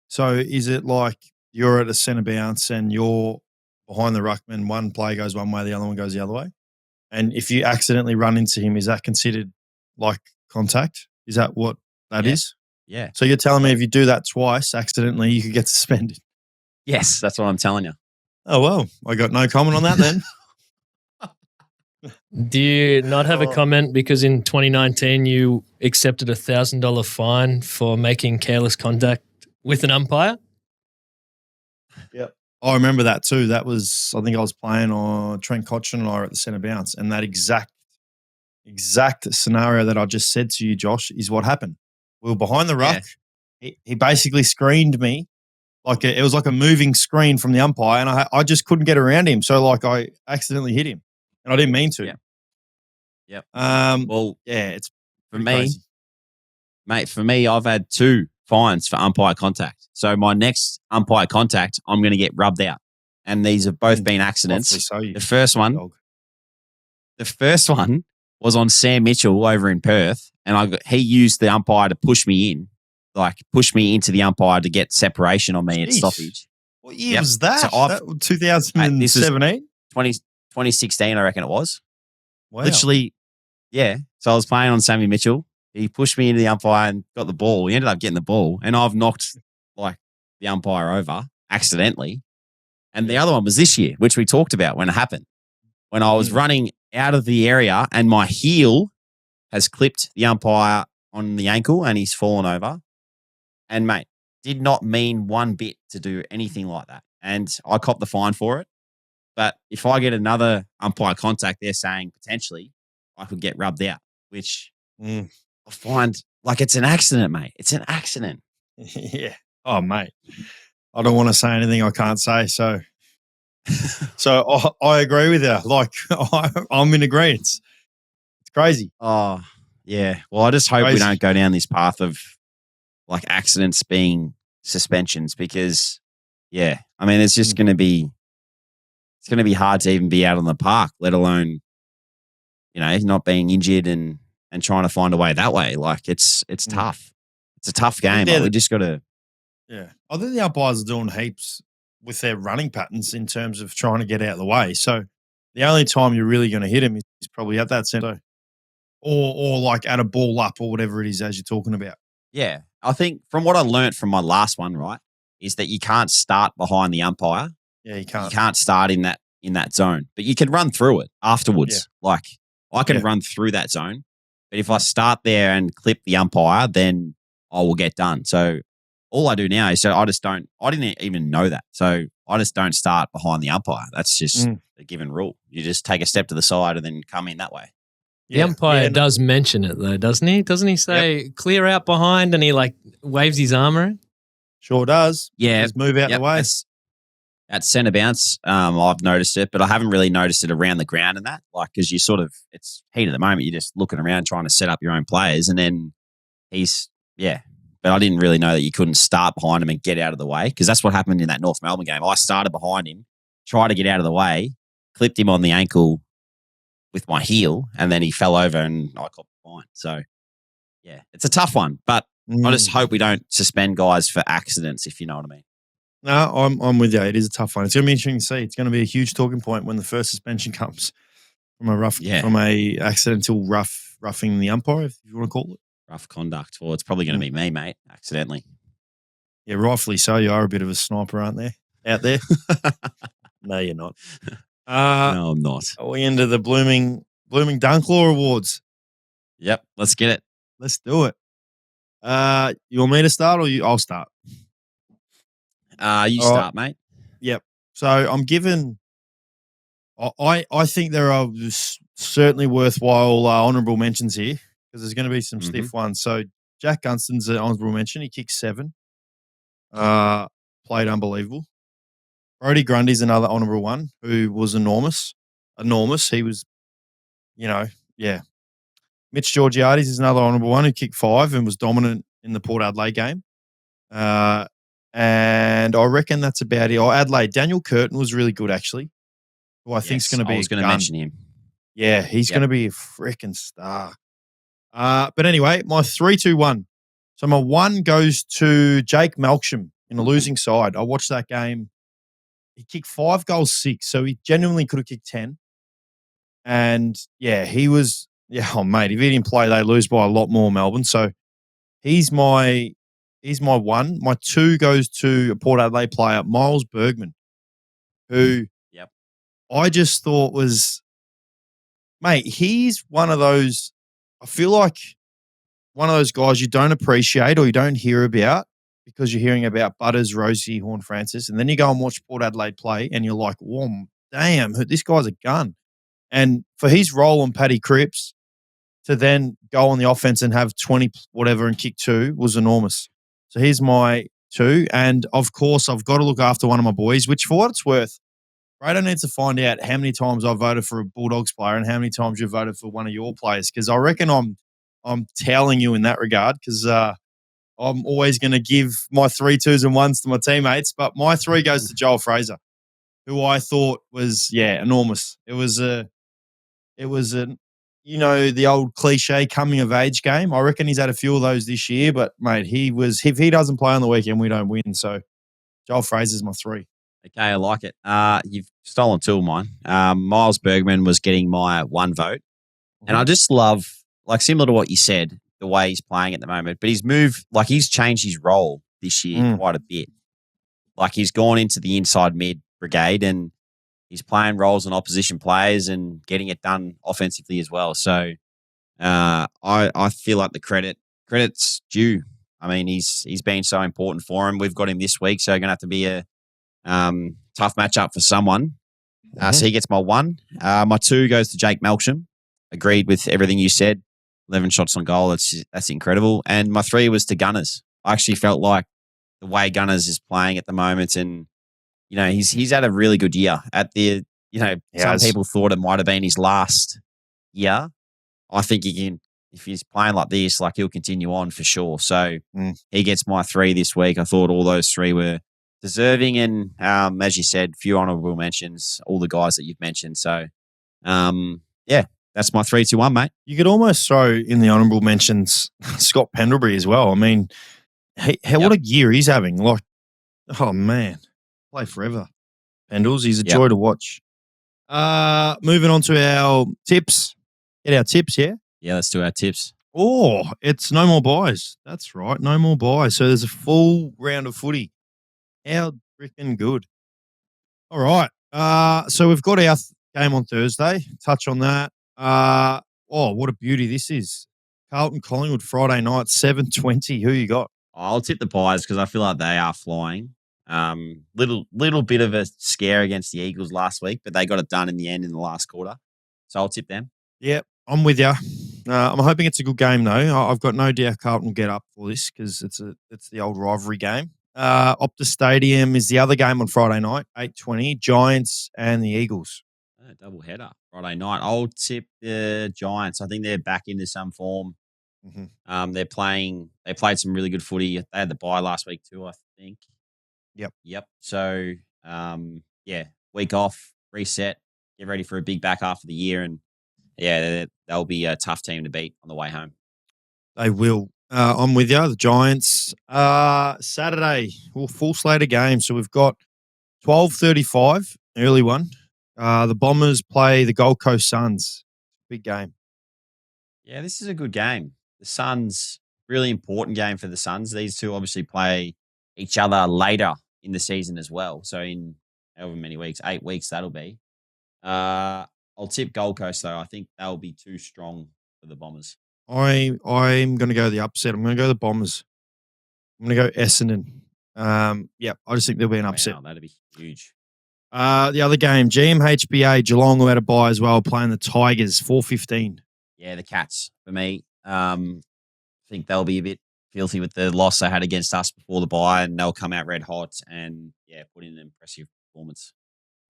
so is it like you're at a centre bounce and you're behind the ruckman, one player goes one way, the other one goes the other way? And if you accidentally run into him, is that considered like contact? Is that what that is? Yeah. So you're telling me if you do that twice accidentally, you could get suspended? Yes, that's what I'm telling you. Oh, well, I got no comment on that then. Do you not have a comment because in 2019 you accepted a $1,000 fine for making careless contact with an umpire? Yep. I remember that too. That was, I think I was playing on Trent Cotchin and I were at the centre bounce, and that exact scenario that I just said to you, Josh, is what happened. We were behind the ruck. Yeah. He basically screened me. Like it was like a moving screen from the umpire, and I just couldn't get around him. So like I accidentally hit him, and I didn't mean to. Yep. Well, yeah, it's for me, crazy. Mate. For me, I've had 2 fines for umpire contact. So my next umpire contact, I'm going to get rubbed out, and these have both been accidents. The first one was on Sam Mitchell over in Perth, and he used the umpire to push me in. Like, push me into the umpire to get separation on me at stoppage. What year was that? So 2017? 2016, I reckon it was. Wow. Literally, yeah. So I was playing on Sammy Mitchell. He pushed me into the umpire and got the ball. He ended up getting the ball, and I've knocked like the umpire over accidentally. And the other one was this year, which we talked about when it happened. When I was running out of the area and my heel has clipped the umpire on the ankle and he's fallen over. And, mate, did not mean one bit to do anything like that. And I copped the fine for it. But if I get another umpire contact, they're saying potentially I could get rubbed out, which I find like it's an accident, mate. It's an accident. Yeah. Oh, mate. I don't want to say anything I can't say. So I agree with you. Like, I'm in agreement. It's crazy. Oh, yeah. Well, I just hope we don't go down this path of like accidents being suspensions because, yeah, I mean, it's just going to be hard to even be out on the park, let alone, not being injured and trying to find a way that way. Like, it's tough. It's a tough game. Like, we just got to. Yeah. I think the umpires are doing heaps with their running patterns in terms of trying to get out of the way. So the only time you're really going to hit him is probably at that centre or like at a ball up or whatever it is as you're talking about. Yeah. I think from what I learnt from my last one, right, is that you can't start behind the umpire. Yeah, you can't. You can't start in that zone, but you can run through it afterwards. Yeah. Like I can run through that zone, but if I start there and clip the umpire, then I will get done. So all I do now is I didn't even know that. So I just don't start behind the umpire. That's just a given rule. You just take a step to the side and then come in that way. The umpire does mention it though, doesn't he? Doesn't he say clear out behind and he like waves his arm around? Sure does. Yeah. Just move out the way. At centre bounce, I've noticed it, but I haven't really noticed it around the ground and that. Like, because it's heat at the moment. You're just looking around trying to set up your own players. And then but I didn't really know that you couldn't start behind him and get out of the way because that's what happened in that North Melbourne game. I started behind him, tried to get out of the way, clipped him on the ankle with my heel, and then he fell over and I caught the fine. So, yeah, it's a tough one, but I just hope we don't suspend guys for accidents, if you know what I mean. No, I'm with you. It is a tough one. It's going to be interesting to see. It's going to be a huge talking point when the first suspension comes from a accidental roughing the umpire, if you want to call it. Rough conduct. Well, it's probably going to be me, mate, accidentally. Yeah, rightfully so. You are a bit of a sniper, aren't there? Out there? No, you're not. No, I'm not. Are we into the blooming Duncore Awards? Yep, let's get it. Let's do it. You want me to start or I'll start? You start, mate. Yep. So I'm given. I think there are certainly worthwhile honourable mentions here because there's going to be some stiff ones. So Jack Gunston's an honourable mention. He kicked 7. Played unbelievable. Brodie Grundy's another honourable one who was enormous. He was, Mitch Georgiades is another honourable one who kicked 5 and was dominant in the Port Adelaide game. And I reckon that's about it. Adelaide, Daniel Curtin was really good actually. Who I think is going to be. I was going to mention him. Yeah, he's going to be a freaking star. But anyway, my 3-2-1. So my 1 goes to Jake Melksham in a losing side. I watched that game. He kicked 5 goals, 6. So he genuinely could have kicked 10. And yeah, he was, mate, if he didn't play, they lose by a lot more, Melbourne. So he's my 1. My 2 goes to a Port Adelaide player, Miles Bergman, who I just thought was, mate, he's one of those, I feel like one of those guys you don't appreciate or you don't hear about because you're hearing about Butters, Rosie, Horne-Francis, and then you go and watch Port Adelaide play and you're like, whoa, damn, this guy's a gun. And for his role on Paddy Cripps to then go on the offense and have 20 whatever and kick 2 was enormous. So here's my 2. And of course, I've got to look after one of my boys, which for what it's worth, Brado needs to find out how many times I voted for a Bulldogs player and how many times you voted for one of your players because I reckon I'm toweling you in that regard because I'm always going to give my 3 2s and 1s to my teammates. But my 3 goes to Joel Fraser, who I thought was, enormous. It was the old cliche coming of age game. I reckon he's had a few of those this year, but mate, if he doesn't play on the weekend, we don't win. So Joel Fraser's my 3. Okay, I like it. You've stolen 2 of mine. Miles Bergman was getting my 1 vote. And I just love, like similar to what you said, the way he's playing at the moment, but his move, like he's changed his role this year quite a bit. Like he's gone into the inside mid brigade and he's playing roles on opposition players and getting it done offensively as well. So I feel like the credit's due I mean, he's been so important for him. We've got him this week, so going to have to be a tough matchup for someone. So he gets my 1. My 2 goes to Jake Melksham. Agreed with everything you said. 11 shots on goal. That's incredible. And my 3 was to Gunners. I actually felt like the way Gunners is playing at the moment, and he's had a really good year. At the some people thought it might have been his last year. I think he can, if he's playing like this, like he'll continue on for sure. So he gets my 3 this week. I thought all those 3 were deserving, and as you said, few honourable mentions, all the guys that you've mentioned. So, that's my 3, 2, 1, mate. You could almost throw in the honourable mentions Scott Pendlebury as well. I mean, what a year he's having. Like, oh, man, play forever. Pendles, he's a joy to watch. Moving on to our tips. Get our tips, yeah? Yeah, let's do our tips. Oh, it's no more buys. That's right, no more buys. So there's a full round of footy. How freaking good. All right. So we've got our game on Thursday. Touch on that. What a beauty this is. Carlton Collingwood Friday night, 7:20. Who you got? I'll tip the Pies because I feel like they are flying. Little bit of a scare against the Eagles last week, but they got it done in the end in the last quarter. So I'll tip them. Yeah, I'm with you. I'm hoping it's a good game though. I've got no doubt Carlton will get up for this because it's the old rivalry game. Optus Stadium is the other game on Friday night, 8:20. Giants and the Eagles. Double header Friday night. I'll tip the Giants. I think they're back into some form. They played some really good footy. They had the bye last week too, I think. Yep. So, week off, reset, get ready for a big back half of the year, and they'll be a tough team to beat on the way home. They will. I'm with you. The Giants. Saturday, full slate of games. So we've got 12:35, early one. The Bombers play the Gold Coast Suns. Big game. Yeah, this is a good game. The Suns, really important game for the Suns. These two obviously play each other later in the season as well. So in however many weeks, 8 weeks that'll be. I'll tip Gold Coast though. I think they'll be too strong for the Bombers. I'm going to go the upset. I'm going to go the Bombers. I'm going to go Essendon. I just think there'll be an upset. Wow, that'd be huge. The other game, GMHBA, Geelong, who had a bye as well, playing the Tigers, 4:15. Yeah, the Cats for me. I think they'll be a bit filthy with the loss they had against us before the bye, and they'll come out red hot and put in an impressive performance.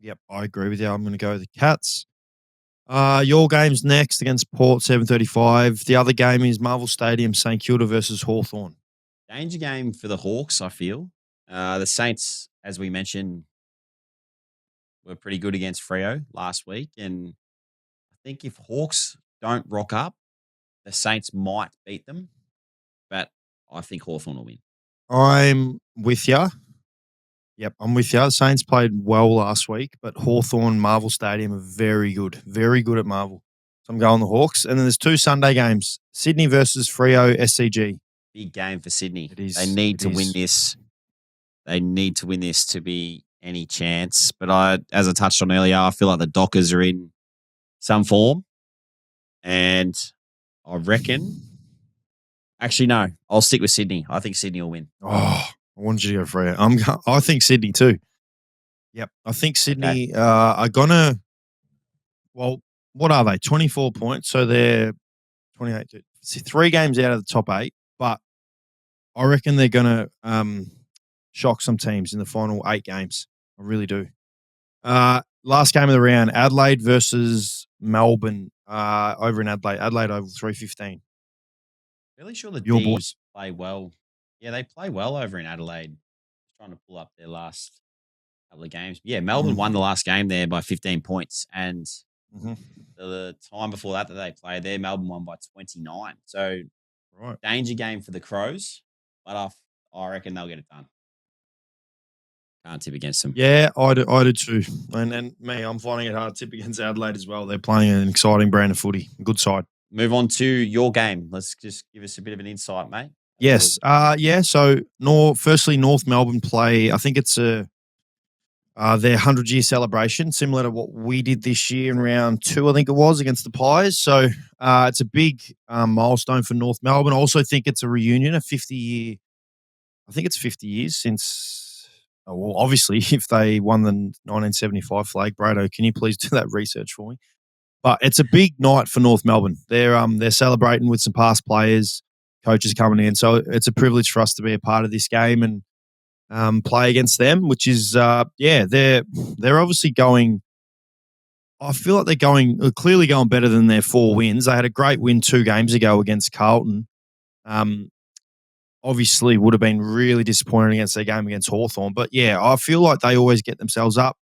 Yep, I agree with you. I'm going to go the Cats. Your game's next against Port, 7:35. The other game is Marvel Stadium, St Kilda versus Hawthorn. Danger game for the Hawks, I feel. The Saints, as we mentioned, were pretty good against Freo last week, and I think if Hawks don't rock up, the Saints might beat them, but I think Hawthorn will win. I'm with you. Yep, I'm with you. The Saints played well last week, but Hawthorn, Marvel Stadium are very good at Marvel. So I'm going the Hawks. And then there's 2 Sunday games, Sydney versus Freo SCG. Big game for Sydney. It is. They need to win this. They need to win this to be any chance. But as I touched on earlier, I feel like the Dockers are in some form. And I reckon... Actually, no. I'll stick with Sydney. I think Sydney will win. Oh, I wanted you to go Freo. I think Sydney too. Yep. I think Sydney are going to... Well, what are they? 24 points. So they're 28. 3 games out of the top 8. But I reckon they're going to shock some teams in the final 8 games. I really do. Last game of the round, Adelaide versus Melbourne over in Adelaide. Adelaide over 3:15. Really sure the Your D's boys. play well. Yeah, they play well over in Adelaide. Just trying to pull up their last couple of games. Yeah, Melbourne won the last game there by 15 points. And the time before that they played there, Melbourne won by 29. So, danger game for the Crows. But I reckon they'll get it done. Can't tip against them. Yeah, I do too. And me, I'm finding it hard to tip against Adelaide as well. They're playing an exciting brand of footy. Good side. Move on to your game. Let's just give us a bit of an insight, mate. Yes. So firstly, North Melbourne play. I think it's a their 100-year celebration, similar to what we did this year in round 2, I think it was, against the Pies. So it's a big milestone for North Melbourne. I also think it's a reunion, a 50-year. I think it's 50 years since. Oh, well, obviously, if they won the 1975 flag, Brado, can you please do that research for me? But it's a big night for North Melbourne. They're celebrating with some past players, coaches coming in. So it's a privilege for us to be a part of this game and play against them, which is they're obviously going. I feel like clearly going better than their 4 wins. They had a great win 2 games ago against Carlton. Obviously would have been really disappointed against their game against Hawthorn. But yeah, I feel like they always get themselves up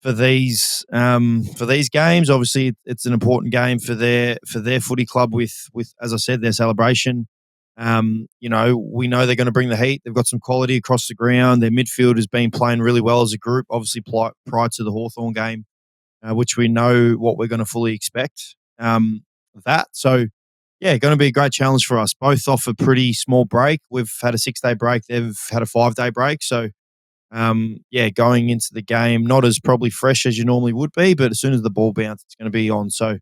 for these games. Obviously, it's an important game for their footy club with as I said, their celebration. We know they're going to bring the heat. They've got some quality across the ground. Their midfield has been playing really well as a group, obviously prior to the Hawthorn game, which we know what we're going to fully expect of that. So, yeah, going to be a great challenge for us. Both off a pretty small break. We've had a 6-day break. They've had a 5-day break. So, going into the game, not as probably fresh as you normally would be, but as soon as the ball bounces, it's going to be on. So,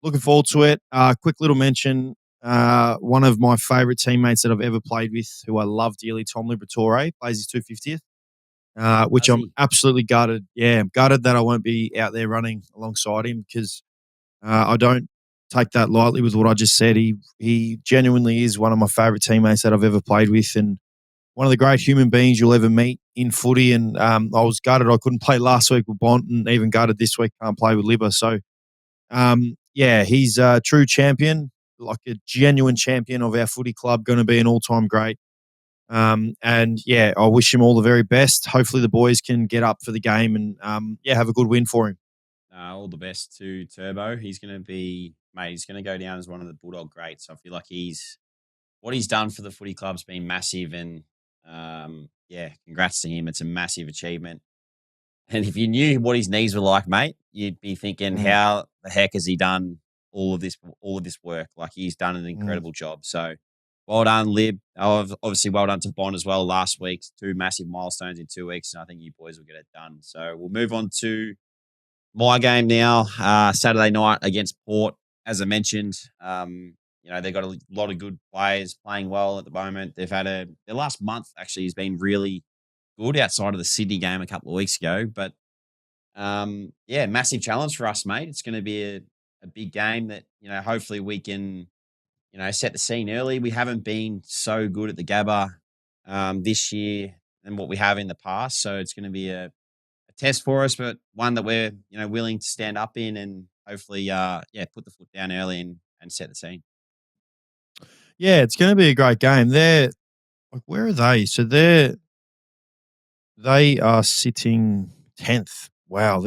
looking forward to it. Quick little mention. One of my favourite teammates that I've ever played with, who I love dearly, Tom Liberatore, plays his 250th, which I'm absolutely gutted. Yeah, I'm gutted that I won't be out there running alongside him because I don't take that lightly with what I just said. He genuinely is one of my favourite teammates that I've ever played with and one of the great human beings you'll ever meet in footy. And I was gutted I couldn't play last week with Bont and even gutted this week can't play with Libba. So, he's a true champion, like a genuine champion of our footy club, going to be an all-time great. I wish him all the very best. Hopefully the boys can get up for the game and, have a good win for him. All the best to Turbo. He's going to go down as one of the Bulldog greats. I feel like what he's done for the footy club's been massive and, congrats to him. It's a massive achievement. And if you knew what his knees were like, mate, you'd be thinking, how the heck has he done all of this work? Like he's done an incredible job. So well done, Lib. Obviously well done to Bond as well last week. 2 massive milestones in 2 weeks. And I think you boys will get it done. So we'll move on to my game now, Saturday night against Port. As I mentioned, they've got a lot of good players playing well at the moment. They've had their last month actually has been really good outside of the Sydney game a couple of weeks ago. But, massive challenge for us, mate. It's going to be a big game that, hopefully we can, set the scene early. We haven't been so good at the Gabba this year than what we have in the past. So it's going to be a test for us, but one that we're, willing to stand up in and hopefully, put the foot down early and set the scene. Yeah, it's going to be a great game. Where are they? So they are sitting 10th. Wow.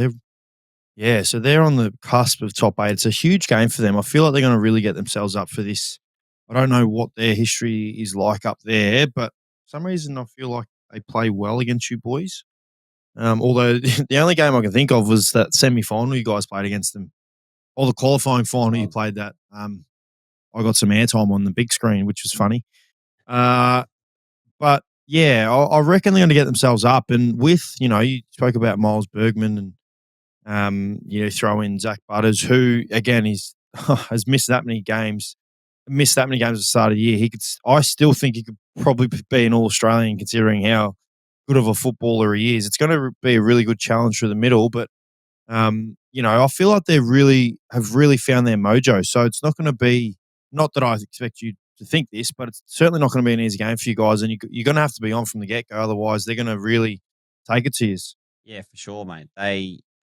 So they're on the cusp of top 8. It's a huge game for them. I feel like they're going to really get themselves up for this. I don't know what their history is like up there, but for some reason I feel like they play well against you boys. Although the only game I can think of was that semi-final you guys played against them. Or the qualifying final you played that. I got some airtime on the big screen, which was funny. But yeah, I reckon they're going to get themselves up. And with, you spoke about Miles Bergman and, throw in Zach Butters, who, again, has missed that many games at the start of the year. I still think he could probably be an All-Australian considering how good of a footballer he is. It's going to be a really good challenge through the middle, but I feel like they have really found their mojo. So it's not going to be, not that I expect you to think this, but it's certainly not going to be an easy game for you guys, and you're going to have to be on from the get-go. Otherwise, they're going to really take it to you. Yeah, for sure, mate.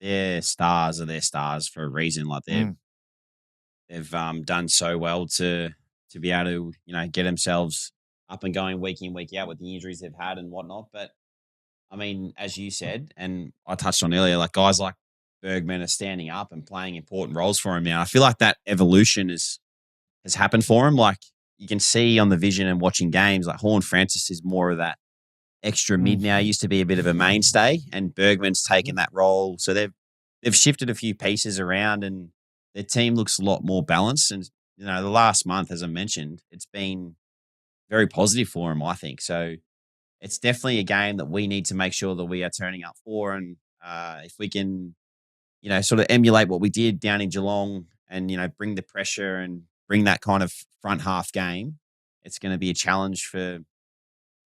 Their stars are their stars for a reason. Like they've done so well to be able to get themselves up and going week in, week out with the injuries they've had and whatnot. But I mean, as you said, and I touched on earlier, like guys like Bergman are standing up and playing important roles for him now. I feel like that evolution has happened for him. Like you can see on the vision and watching games, like Horn Francis is more of that extra mid now. He used to be a bit of a mainstay, and Bergman's taken that role. So they've shifted a few pieces around, and their team looks a lot more balanced. And the last month, as I mentioned, it's been very positive for him, I think. So it's definitely a game that we need to make sure that we are turning up for. And if we can, sort of emulate what we did down in Geelong and, bring the pressure and bring that kind of front half game, it's going to be a challenge for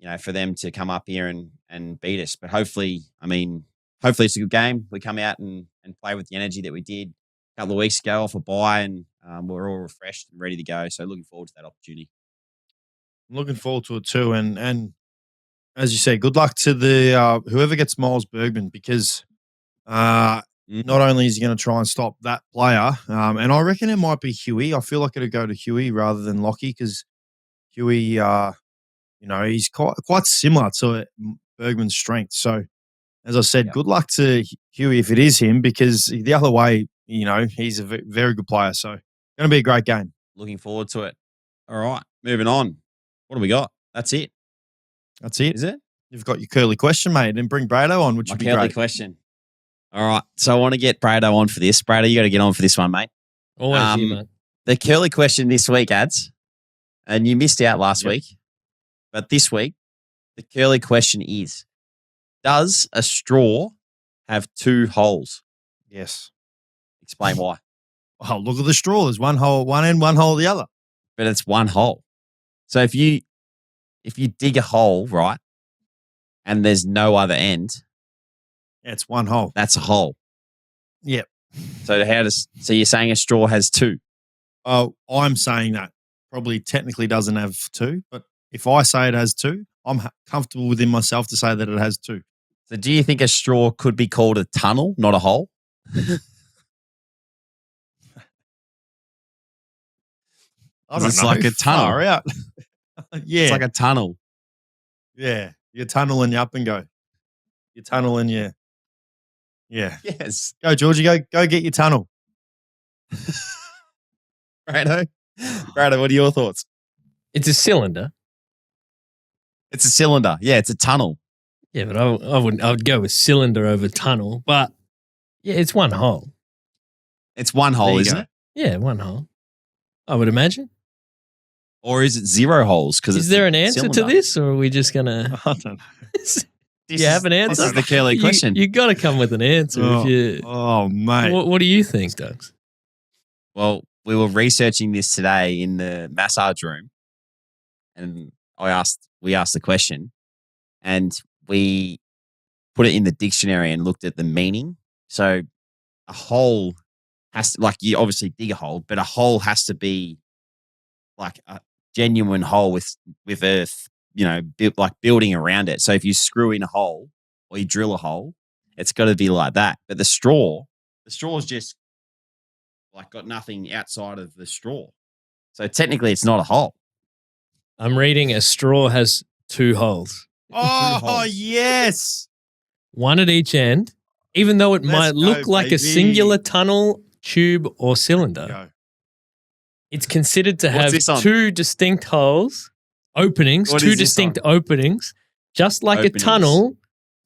them to come up here and beat us. But hopefully it's a good game. We come out and play with the energy that we did a couple of weeks ago off a bye, and we're all refreshed and ready to go. So looking forward to that opportunity. I'm looking forward to it too. And as you say, good luck to the whoever gets Miles Bergman, because not only is he going to try and stop that player, and I reckon it might be Huey. I feel like it'll go to Huey rather than Lockie, because Huey, he's quite similar to Bergman's strength. So, as I said, good luck to Huey if it is him, because the other way, he's a very good player. So, going to be a great game. Looking forward to it. All right, moving on. What do we got? That's it. That's it. Is it? You've got your curly question, mate, and bring Brado on, which would be great. Curly question. All right, so I want to get Brado on for this. Brado, you got to get on for this one, mate. Always you, mate. The curly question this week, Ads, and you missed out last week, but this week, the curly question is, does a straw have two holes? Yes. Explain why. Oh, look at the straw. There's one hole at one end, one hole at the other. But it's one hole. So if you dig a hole, right, and there's no other end, it's one hole. That's a hole. Yep. So you're saying a straw has two? Oh, I'm saying that probably technically doesn't have two, but if I say it has two, I'm comfortable within myself to say that it has two. So do you think a straw could be called a tunnel, not a hole? I don't know. It's like a tunnel. Far out. Yeah. It's like a tunnel. Yeah. You tunnel and you up and go. You tunnel and you. Yeah. Yes. Go, Georgie. Go get your tunnel. Brado, what are your thoughts? It's a cylinder. It's a cylinder. Yeah, it's a tunnel. Yeah, but I would go with cylinder over tunnel. But yeah, it's one hole. It's one hole, isn't it? Yeah, one hole. I would imagine. Or is it zero holes? Is there an answer to this, or are we just gonna? I don't know. Do you have an answer? This is the curly question. You got to come with an answer. Oh, mate. What do you think, Doug's? Well, we were researching this today in the massage room, and we asked the question, and we put it in the dictionary and looked at the meaning. So a hole has to, like, you obviously dig a hole, but a hole has to be like a genuine hole with earth, like building around it. So if you screw in a hole or you drill a hole, it's got to be like that. But the straw's just like got nothing outside of the straw. So technically it's not a hole. I'm reading a straw has two holes. Oh, yes. One at each end, even though it might look like a singular tunnel, tube, or cylinder. It's considered to have two distinct holes, openings, openings, just like a tunnel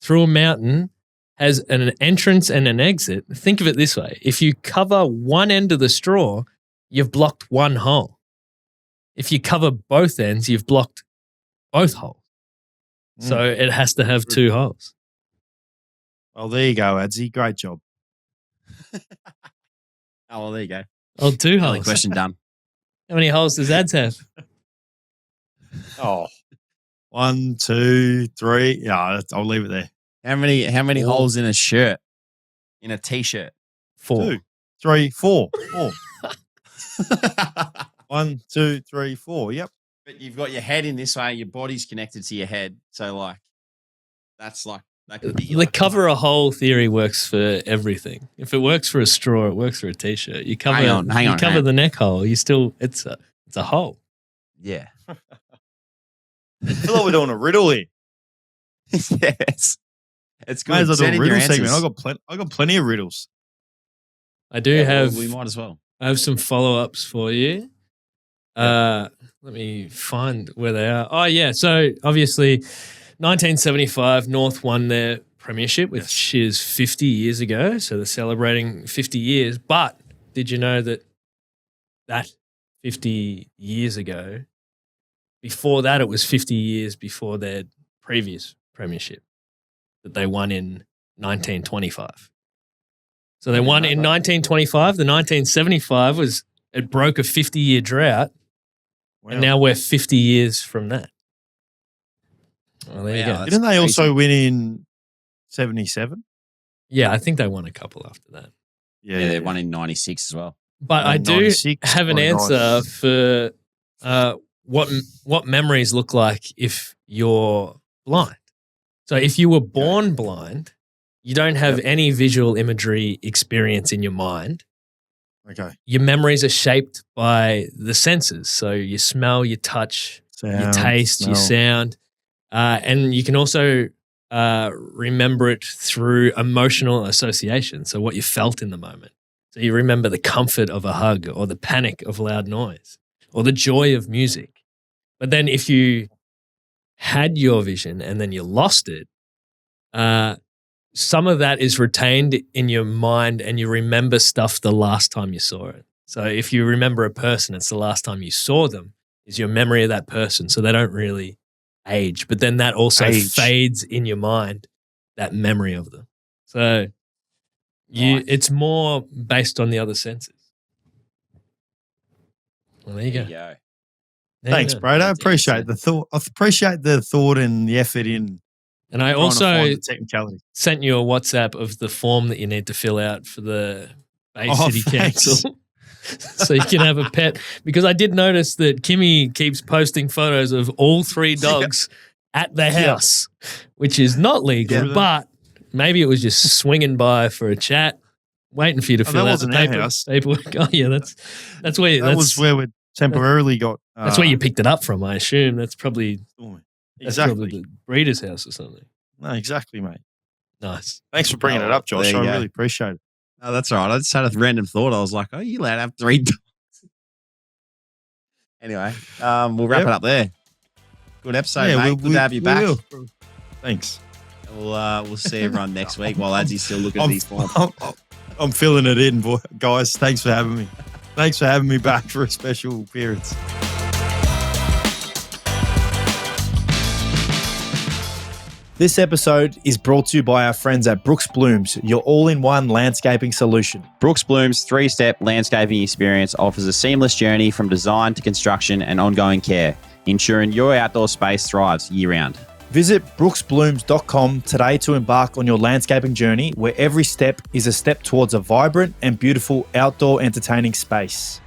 through a mountain has an entrance and an exit. Think of it this way. If you cover one end of the straw, you've blocked one hole. If you cover both ends, you've blocked both holes. So it has to have two holes. Well, there you go, Adsy. Great job. Well, there you go. Oh, two holes. Question done. How many holes does Ads have? Oh, 1, 2, 3. Yeah, I'll leave it there. How many holes in a shirt? In a t-shirt? 4. 2, 3, 4. 1, 2, 3, 4. Yep. But you've got your head in this way, your body's connected to your head. So that could be the cover a hole theory works for everything. If it works for a straw, it works for a t-shirt. You cover the neck hole, it's a hole. Yeah. I feel like we're doing a riddle here. Yes. It's good. May as well do a riddle segment. I got plenty of riddles. I do have. Well, we might as well. I have some follow-ups for you. Let me find where they are. Oh, yeah. So, obviously, 1975, North won their premiership, which is 50 years ago. So, they're celebrating 50 years. But did you know that 50 years ago, before that, it was 50 years before their previous premiership that they won in 1925. So they won in 1925. The 1975 it broke a 50-year drought, and now we're 50 years from that. Well, there you go. Didn't they also win in 77? Yeah, I think they won a couple after that. Yeah, they won in 96 as well. But I do have an answer for what memories look like if you're blind. So if you were born blind, you don't have any visual imagery experience in your mind. Okay. Your memories are shaped by the senses. So you smell, you touch, your taste, your sound. And you can also remember it through emotional association. So what you felt in the moment. So you remember the comfort of a hug or the panic of loud noise or the joy of music. But then if you had your vision and then you lost it, some of that is retained in your mind and you remember stuff the last time you saw it. So if you remember a person, it's the last time you saw them is your memory of that person. So they don't really age. But then that also fades in your mind, that memory of them. So it's more based on the other senses. Well, there you go. Thanks, Brad. I appreciate the thought. I appreciate the thought and the effort in. And I also the technicality. Sent you a WhatsApp of the form that you need to fill out for the Bay City Council. So you can have a pet. Because I did notice that Kimmy keeps posting photos of all 3 dogs at the house, which is not legal, but maybe it was just swinging by for a chat, waiting for you to fill out the paperwork. Oh, yeah, that's where that was where we temporarily got. That's where you picked it up from, I assume. That's probably the breeder's house or something. No, exactly, mate. Nice. Thanks for bringing it up, Josh. I really appreciate it. No, that's all right. I just had a random thought. I was like, oh, you allowed to have 3 dogs? Anyway, we'll wrap it up there. Good episode, mate. Good to have you back. Thanks. We'll see everyone next week while Adzy's still looking at these forms. I'm filling it in, guys. Thanks for having me. Thanks for having me back for a special appearance. This episode is brought to you by our friends at Brooks Blooms, your all-in-one landscaping solution. Brooks Blooms' 3-step landscaping experience offers a seamless journey from design to construction and ongoing care, ensuring your outdoor space thrives year-round. Visit brooksblooms.com today to embark on your landscaping journey where every step is a step towards a vibrant and beautiful outdoor entertaining space.